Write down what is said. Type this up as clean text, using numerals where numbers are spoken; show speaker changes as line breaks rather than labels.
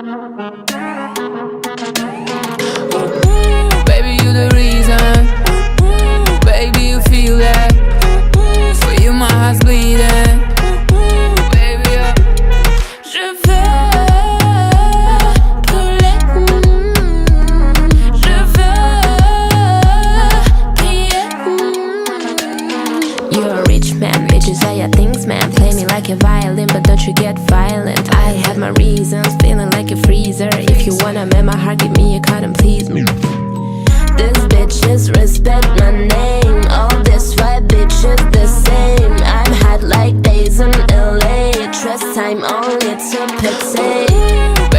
Baby, you the reason. Baby, you feel that. For you, my heart's bleeding. Baby, je veux brûler. Je veux prier.
You're a rich man, bitches are your things, man. Play me like a violin, but don't you get violent. I have my reasons, feeling like a freezer. If you wanna make my heart, give me a card and please me. These bitches respect my name. All these white bitches the same. I'm hot like days in LA. Trust time only to pity.